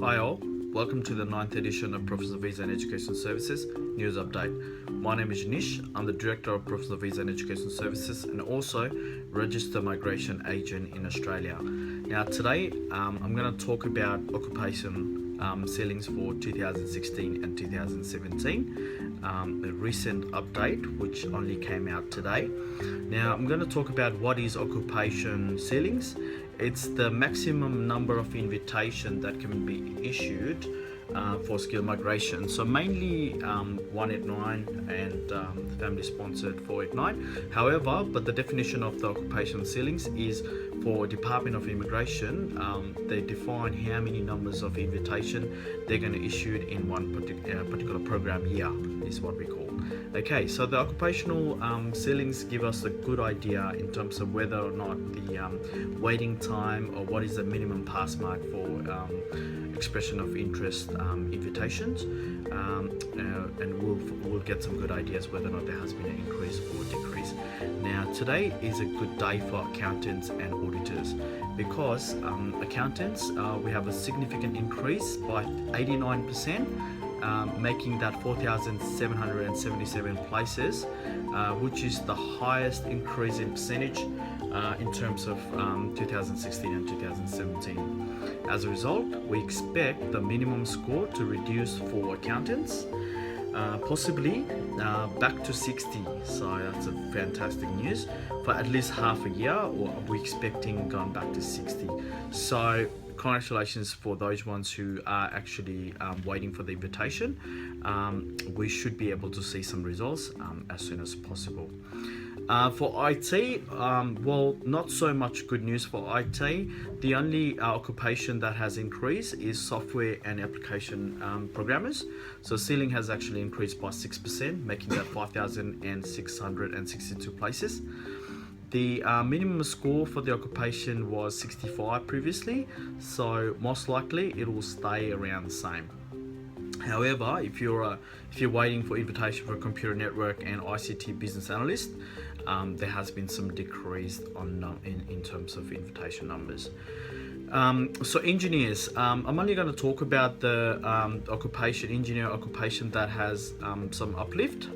Hi all, welcome to the 9th edition of Professional Visa and Education Services News Update. My name is Nish, I'm the Director of Professional Visa and Education Services and also Registered Migration Agent in Australia. Now today I'm going to talk about occupation ceilings for 2016 and 2017, the recent update which only came out today. Now I'm going to talk about what is occupation ceilings. It's the maximum number of invitation that can be issued for skilled migration. So mainly 189 and family sponsored 489. However, but the definition of the occupation ceilings is for Department of Immigration. They define how many numbers of invitation they're going to issue in one particular program year is what we call. Okay, so the occupational ceilings give us a good idea in terms of whether or not the waiting time or what is the minimum pass mark for expression of interest invitations, and we'll get some good ideas whether or not there has been an increase or decrease. Now today is a good day for accountants and auditors because accountants, we have a significant increase by 89%, making that 4,777 places, which is the highest increase in percentage in terms of 2016 and 2017. As a result, we expect the minimum score to reduce for accountants, possibly back to 60. So that's a fantastic news. For at least half a year, or we're expecting going back to 60. So congratulations for those ones who are actually waiting for the invitation. We should be able to see some results as soon as possible. For IT, well, not so much good news for IT. The only occupation that has increased is software and application programmers. So ceiling has actually increased by 6%, making that 5,662 places. The minimum score for the occupation was 65 previously, so most likely it will stay around the same. However, if you're waiting for invitation for a computer network and ICT business analyst, there has been some decrease on in terms of invitation numbers. So engineers, I'm only going to talk about the engineer occupation that has some uplift.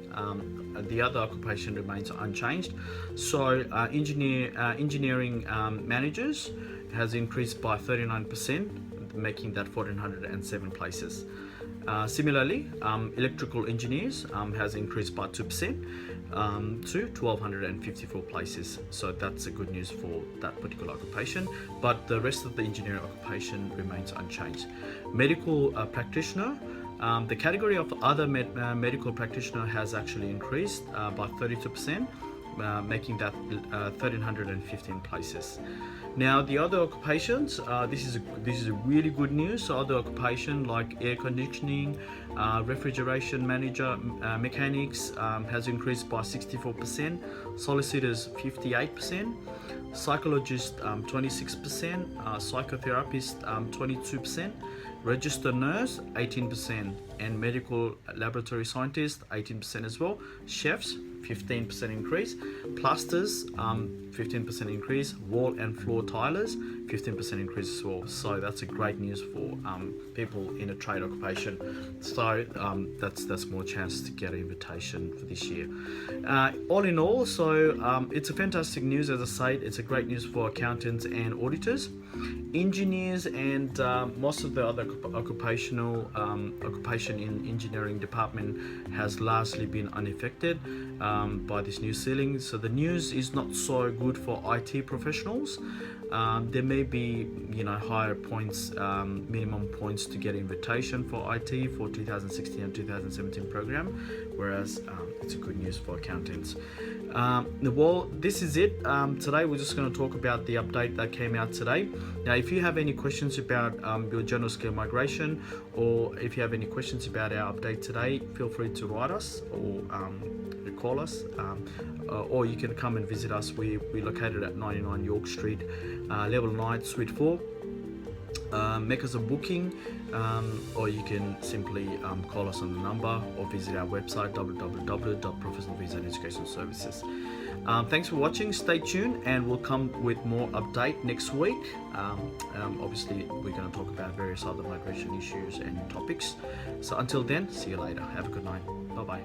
The other occupation remains unchanged. So engineering managers has increased by 39%, making that 1,407 places. Similarly, electrical engineers has increased by 2% to 1,254 places. So that's a good news for that particular occupation, but the rest of the engineering occupation remains unchanged. Medical practitioner, the category of other medical practitioner has actually increased by 32%, making that 1,315 places. Now the other occupations, this is really good news. So other occupation like air conditioning, refrigeration manager, mechanics has increased by 64%, solicitors 58%, psychologist 26%, psychotherapist 22%, registered nurse 18%, and medical laboratory scientist 18% as well, chefs 15% increase, plasters 15% increase, wall and floor tilers 15% increase as well. So that's a great news for people in a trade occupation. So that's more chance to get an invitation for this year. All in all, so it's a fantastic news. As I say, it's a great news for accountants and auditors. Engineers and most of the other occupation in engineering department has largely been unaffected by this new ceiling. So the news is not so good for IT professionals. There may be higher points, minimum points to get invitation for IT for 2016 and 2017 program, whereas it's a good news for accountants. Well, this is it. Today we're just going to talk about the update that came out today. Now, if you have any questions about your general skill migration, or if you have any questions about our update today, feel free to write us or call us, or you can come and visit us. We're located at 99 York Street, level 9, Suite 4. make us a booking, or you can simply call us on the number or visit our website www.professionalvisa-and-education-services. Thanks for watching. Stay tuned, and we'll come with more update next week. Obviously, we're going to talk about various other migration issues and topics. So until then, see you later. Have a good night. Bye bye.